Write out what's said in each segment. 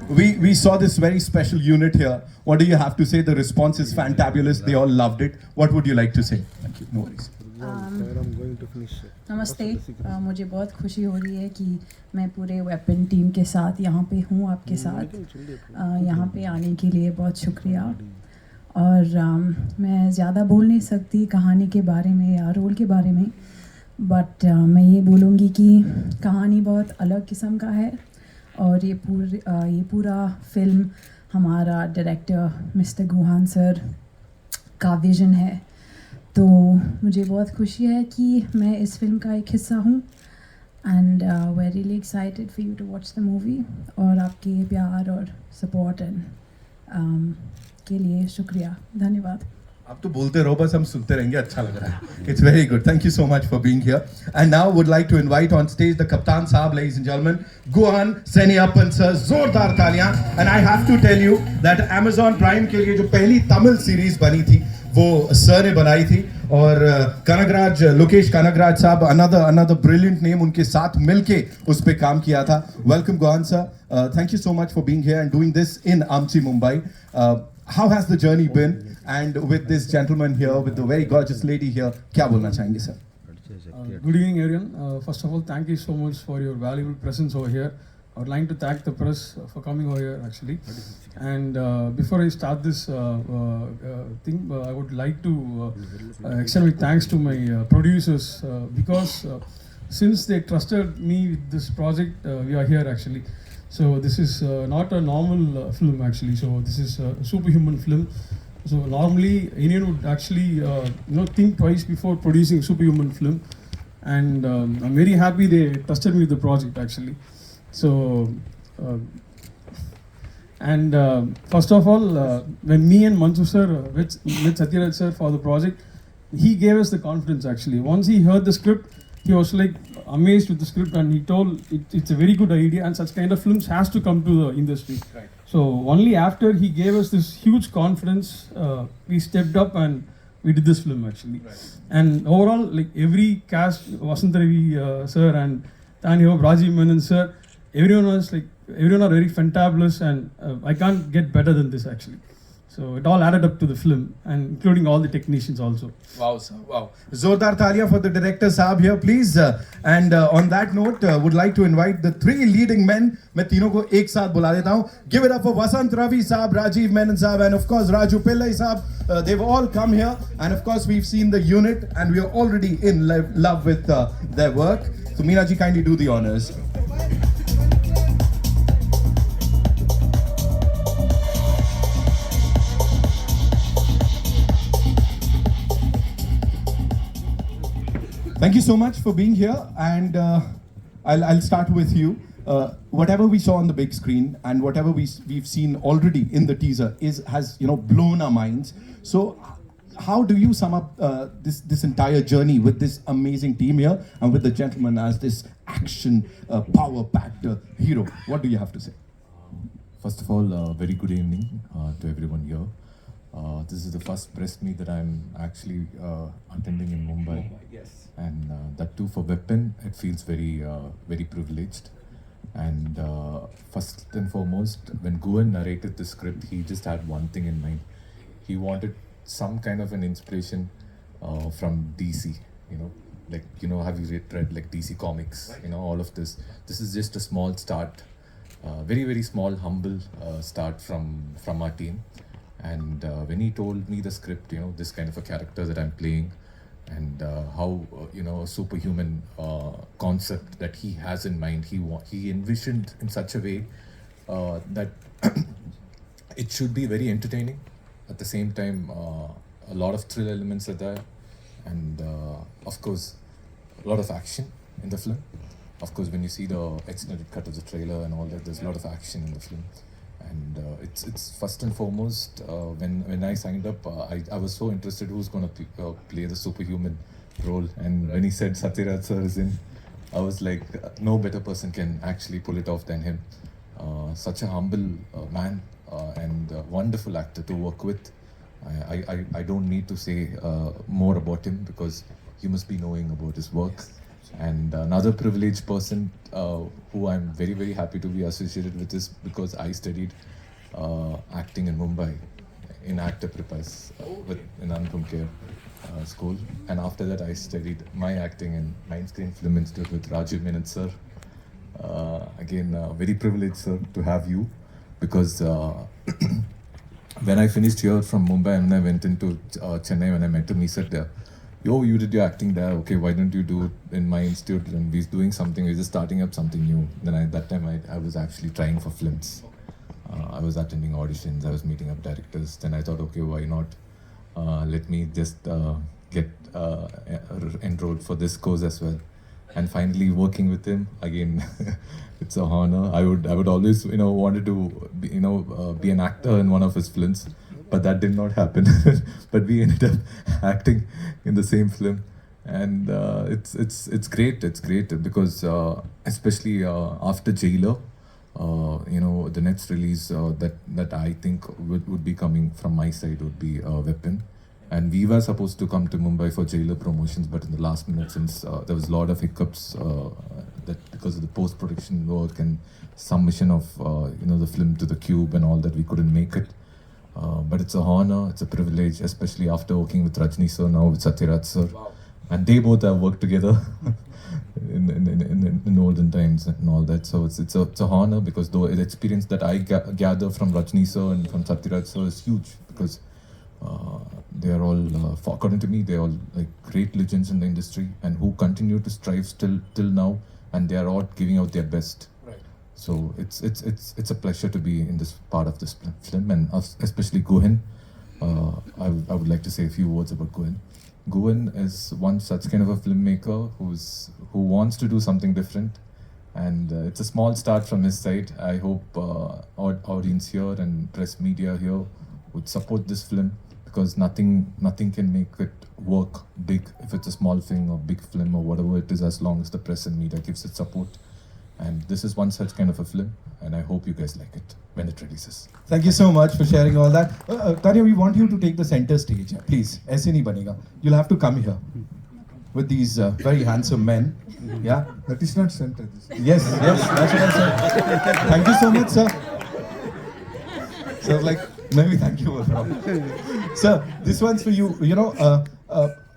We saw this very special unit here. What do you have to say? The response is fantabulous. They all loved it. What would you like to say? Thank you. No worries. नमस्ते मुझे बहुत खुशी हो रही है कि मैं पूरे वेपन टीम के साथ यहाँ पे हूँ आपके साथ यहाँ पे आने के लिए बहुत शुक्रिया और मैं ज़्यादा बोल नहीं सकती कहानी के बारे में या रोल के बारे में बट मैं ये बोलूँगी कि कहानी बहुत अलग किस्म का है और ये पूरा फिल्म हमारा डायरेक्टर मिस्टर गुहान सर का विज़न है तो मुझे बहुत खुशी है कि मैं इस फिल्म का एक हिस्सा हूँ and we are really excited for you to watch the movie और आपके प्यार और सपोर्ट एंड के लिए शुक्रिया धन्यवाद आप तो बोलते रहो बस हम सुनते रहेंगे अच्छा लग रहा है it's very good thank you so much for being here and now would like to invite on stage the कप्तान साहब ladies and gentleman Guhan Seniappan sir जोरदार तालियां and I have to tell you that Amazon prime के लिए जो पहली Tamil series बनी थी वो सर ने बनाई थी और कनगराज लोकेश कनगराज साहब अनदर ब्रिलियंट नेम उनके साथ मिलके उस पे काम किया था welcome Gohan sir thank you so much for being here and doing this in आमची Mumbai how has the journey been and with this gentleman here with the very gorgeous lady here क्या बोलना चाहेंगे sir Good evening everyone. First of all, thank you so much for your valuable presence over here. I would like to thank the press for coming over here actually. And before I start this thing, I would like to extend my thanks to my producers because since they trusted me with this project, we are here actually. So this is not a normal film actually. So this is a superhuman film. So normally Indian would actually think twice before producing superhuman film, and I'm very happy they trusted me with the project actually. So first of all, when me and Mansu sir met Satyaraj sir for the project, he gave us the confidence actually. Once he heard the script, he was like amazed with the script and he told it's a very good idea and such kind of films has to come to the industry. Right. So only after he gave us this huge confidence, we stepped up and we did this film actually. Right. And overall, like every cast, Vasant Ravi sir and Tanya, Rajiv Menon sir, everyone are very fantabulous and I can't get better than this actually. So it all added up to the film and including all the technicians also. Wow sir wow zordar talia for the director saab here please and on that note would like to invite the three leading men मैं तीनों को एक साथ बुला देता हूँ give it up for Vasant Ravi saab Rajiv Menon saab and of course Raju Pillai saab they've all come here and of course we've seen the unit and we are already in love with their work so Meena ji kindly do the honors Thank you so much for being here, and I'll start with you. Whatever we saw on the big screen and whatever we've seen already in the teaser has blown our minds. So, how do you sum up this entire journey with this amazing team here and with the gentleman as this action power-packed hero? What do you have to say? First of all, very good evening to everyone here. This is the first press meet that I'm actually attending in Mumbai. Yes. And that too for Weapon, it feels very privileged. And first and foremost, when Guhan narrated the script, he just had one thing in mind. He wanted some kind of an inspiration from DC, have you read like DC comics, all of this. This is just a small start, very, very small, humble start from our team. And when he told me the script, this kind of a character that I'm playing and how, a superhuman concept that he has in mind, he envisioned in such a way that it should be very entertaining. At the same time, a lot of thrill elements are there. And of course, a lot of action in the film. Of course, when you see the extended cut of the trailer and all that, there's a lot of action in the film. And it's first and foremost, when I signed up, I was so interested who's going to play the superhuman role. And when he said Satyaraj sir is in, I was like, no better person can actually pull it off than him. Such a humble man and wonderful actor to work with. I don't need to say more about him because you must be knowing about his work. And another privileged person who I'm very, very happy to be associated with is because I studied acting in Mumbai in Actor Prepas in Anupam Kher school. And after that, I studied my acting in Mindscreen Film Institute with Rajiv Menon sir. Again, very privileged, sir, to have you because when I finished here from Mumbai and then I went into Chennai, when I met him, he said, yo, you did your acting there, okay, why don't you do it in my institute? And we're doing something, we're just starting up something new. Then at that time, I was actually trying for films. I was attending auditions, I was meeting up directors. Then I thought, okay, why not? Let me just get enrolled for this course as well. And finally working with him again, it's a honor. I would always wanted to be an actor in one of his films, but that did not happen. But we ended up acting in the same film, and it's great. It's great because especially after Jailer, the next release that I think would be coming from my side would be Weapon. And we were supposed to come to Mumbai for Jailer promotions, but in the last minute, since there was a lot of hiccups that because of the post-production work and submission of the film to the Cube and all that, we couldn't make it. But it's a honor, it's a privilege, especially after working with Rajni sir, now with Satyaraj sir. Wow. And they both have worked together in olden times and all that. So it's a honor because the experience that I gather from Rajni sir and from Satyaraj sir is huge because they are all, according to me, they are all like great legends in the industry and who continue to strive till now, and they are all giving out their best. Right. So it's a pleasure to be in this part of this film, and especially Gohen. I would like to say a few words about Gohen. Gohen is one such kind of a filmmaker who wants to do something different, and it's a small start from his side. I hope audience here and press media here would support this film, because nothing can make it work big if it's a small film or big film or whatever it is, as long as the press and media gives it support. And this is one such kind of a film, and I hope you guys like it when it releases. Thank you so much for sharing all that. Tanya, we want you to take the center stage, please. Aise nahi banega. You'll have to come here with these very handsome men. Yeah. That is not center. Yes, that's what I said. Thank you so much, sir. So maybe thank you. Sir, this one's for you.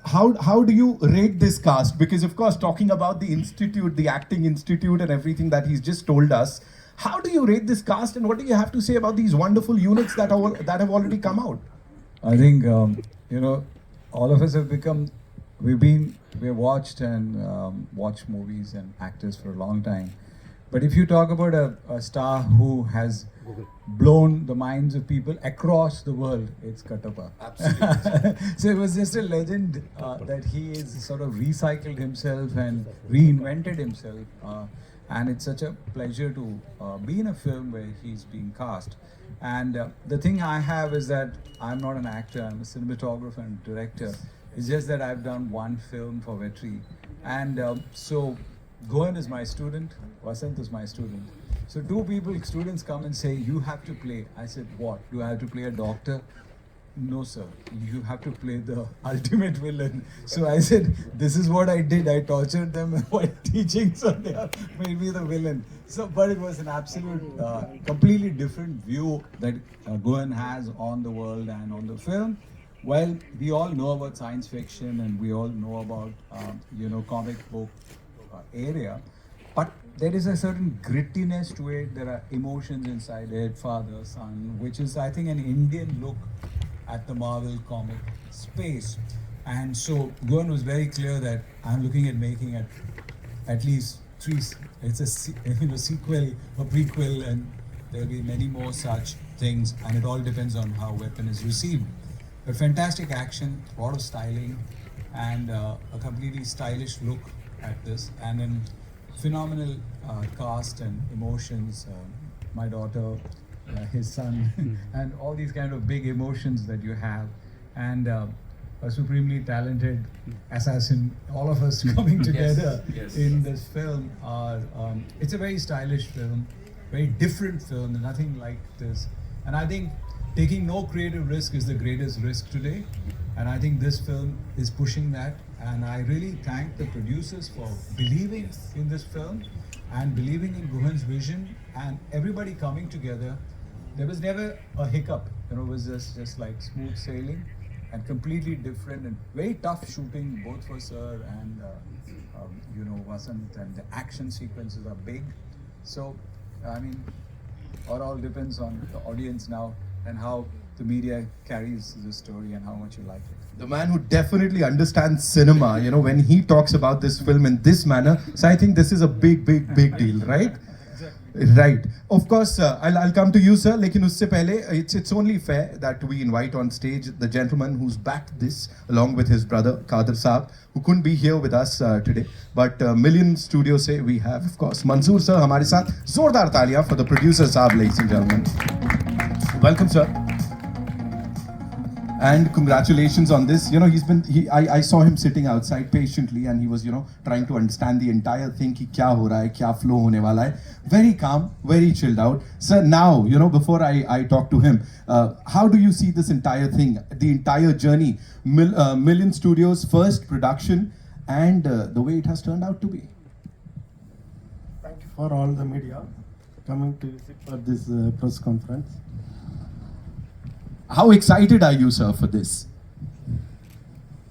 How do you rate this cast? Because of course, talking about the institute, the acting institute and everything that he's just told us, how do you rate this cast and what do you have to say about these wonderful units that have already come out? I think, all of us have become, we've watched and watched movies and actors for a long time. But if you talk about a star who has blown the minds of people across the world, it's Kattappa. Absolutely. So it was just a legend that he is sort of recycled himself and reinvented himself. And it's such a pleasure to be in a film where he's being cast. And the thing I have is that I'm not an actor, I'm a cinematographer and director. It's just that I've done one film for Vetri. And so Gohan is my student, Vasant is my student. So students come and say, you have to play. I said, what? Do I have to play a doctor? No, sir. You have to play the ultimate villain. So I said, this is what I did. I tortured them while teaching, so they made me the villain. So, but it was an absolute, completely different view that Gohan has on the world and on the film. Well, we all know about science fiction and we all know about, comic book area, but there is a certain grittiness to it. There are emotions inside it, father, son, which is, I think, an Indian look at the Marvel comic space. And so Gohan was very clear that I'm looking at making at least 3. It's a sequel, a prequel, and there'll be many more such things. And it all depends on how Weapon is received. But fantastic action, a lot of styling, and a completely stylish look at this, and then phenomenal cast and emotions. My daughter, his son, and all these kind of big emotions that you have, and a supremely talented assassin. All of us coming together in this film are. It's a very stylish film, very different film, nothing like this. And I think taking no creative risk is the greatest risk today. And I think this film is pushing that And I really thank the producers for believing in this film and believing in Guhan's vision and everybody coming together. There was never a hiccup, it was just like smooth sailing and completely different and very tough shooting both for Sir and Vasant, and the action sequences are big. So, I mean, it all depends on the audience now and how the media carries the story and how much you like it. The man who definitely understands cinema, when he talks about this film in this manner, so I think this is a big deal, right? Right. Of course, I'll come to you, sir. Lekin usse pehle, it's only fair that we invite on stage the gentleman who's backed this along with his brother Kader Saab, who couldn't be here with us today. But Million Studios say we have, of course, Manzoor sir hamare saath. Zordar taaliyan for the producer Saab, ladies and gentlemen. Welcome, sir. And congratulations on this. I saw him sitting outside patiently, and he was, trying to understand the entire thing. Ki kya ho raha hai, kya flow hone wala hai. Very calm, very chilled out. Sir, now, before I talk to him, how do you see this entire thing, the entire journey, Million Studios' first production, and the way it has turned out to be? Thank you for all the media coming to visit for this press conference. How excited are you, sir, for this?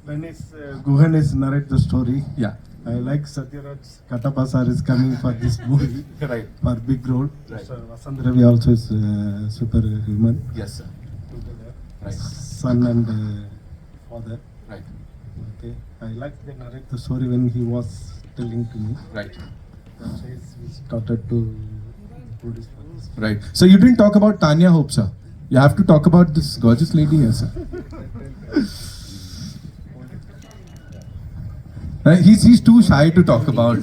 When Guhan is narrate the story, Yeah. I like Satyaraj Katapa sir is coming for this movie Right. for big role. Right. So Vasant Ravi also is superhuman. Yes, sir. Right. Son and father. Right. Okay. I like the narrate the story when he was telling to me. Right. That's why we started to do this for this. Right. So you didn't talk about Tanya Hope, sir. You have to talk about this gorgeous lady here, sir. He's too shy to talk about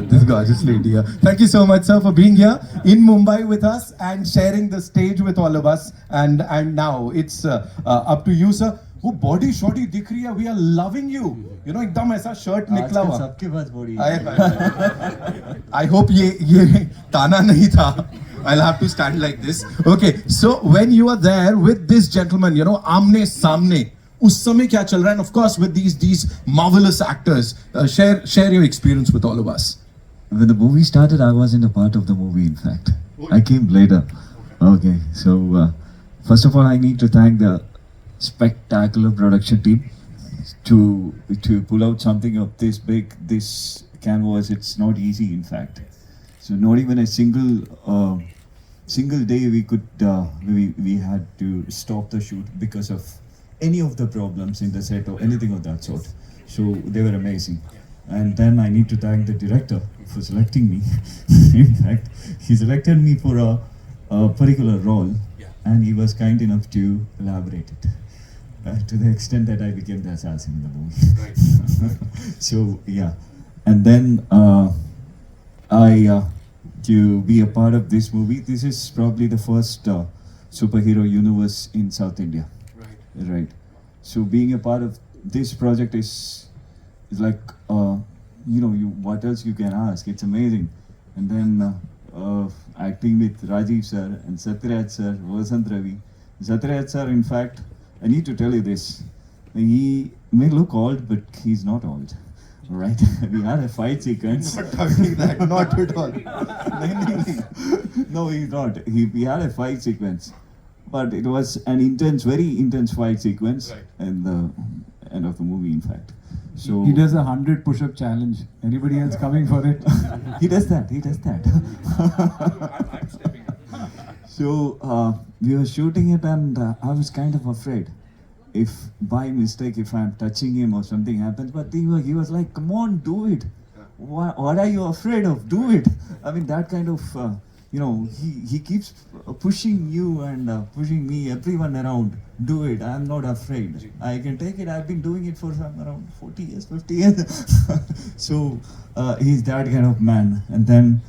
this gorgeous lady here. Thank you so much, sir, for being here in Mumbai with us and sharing the stage with all of us. And now it's up to you, sir. वो body shorty दिख रही है. We are loving you. एकदम ऐसा shirt निकला हुआ. सबके पास body I hope ये ताना नहीं था. I'll have to stand like this. Okay, so when you are there with this gentleman, आमने सामने, उस समय क्या चल रहा है? And of course, with these marvelous actors, share your experience with all of us. When the movie started, I wasn't a part of the movie, in fact. I came later. Okay, so first of all, I need to thank the spectacular production team to pull out something of this big, this canvas. It's not easy, in fact. So not even a single day we could we had to stop the shoot because of any of the problems in the set or anything of that sort. So they were amazing. And then I need to thank the director for selecting me. In fact, he selected me for a particular role, and he was kind enough to elaborate it to the extent that I became the assassin in the movie. Right. So yeah, and then to be a part of this movie. This is probably the first superhero universe in South India. Right. So being a part of this project is like what else you can ask? It's amazing. And then acting with Rajiv sir and Satyaraj sir, Vasant Ravi. Satyaraj sir, in fact, I need to tell you this. He may look old, but he's not old. Right? We had a fight sequence. Not talking that, not at all. No, he's not. We had a fight sequence. But it was an intense, very intense fight sequence. Right. And the end of the movie, in fact. So He does a 100 push-up challenge. Anybody else coming for it? he does that. I'm stepping up. So we were shooting it, and I was kind of afraid if by mistake if I'm touching him or something happens. But he was like, "Come on, do it. What are you afraid of? Do it." I mean, that kind of he keeps pushing you and pushing me, everyone around. Do it. I'm not afraid. I can take it. I've been doing it for around 40 years, 50 years. So he's that kind of man. And then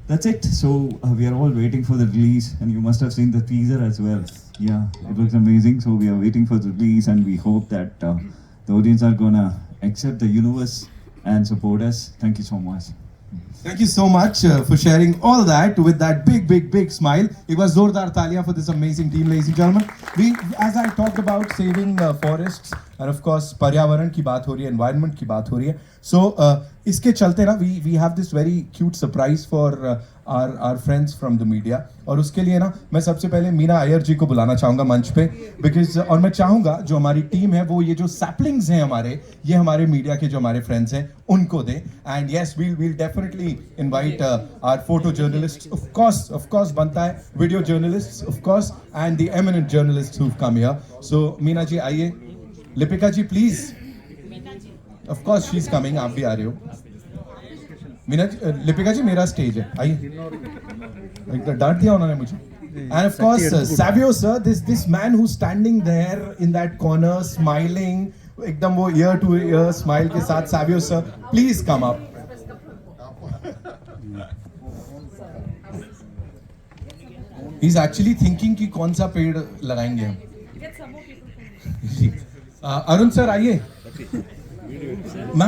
that's it. So we are all waiting for the release, and you must have seen the teaser as well. Yeah, it looks amazing. So we are waiting for the release, and we hope that the audience are gonna accept the universe and support us. Thank you so much. Thank you so much for sharing all that with that big smile. It was zordar talia for this amazing team, ladies and gentlemen. As I talked about saving forests and of course पर्यावरण की बात हो रही है, environment की बात हो रही है. So इसके चलते ना we have this very cute surprise for our friends from the media. और उसके लिए ना मैं सबसे पहले मीना अय्यर जी को बुलाना चाहूँगा मंच पे because और मैं चाहूँगा जो हमारी टीम है वो ये जो saplings हैं हमारे ये हमारे मीडिया के जो हमारे फ्रेंड्स हैं उनको दें. And yes, we'll definitely invite our photo journalists, of course बनता है, video journalists of course, and the eminent journalists who've come here. So Meena ji आइए, लिपिका जी please. Of course she's coming, आप भी आ रहे हो. मीना जी, लिपिका जी मेरा स्टेज है, आइए. डांट दिया उन्होंने मुझे. And of course, Savio sir, this man who's standing there in that corner, smiling, एकदम वो ear to ear smile के साथ, Savio sir, please come up. He's actually thinking कि कौन सा पेड़ लगाएंगे हम. अरुण सर आइए. मैम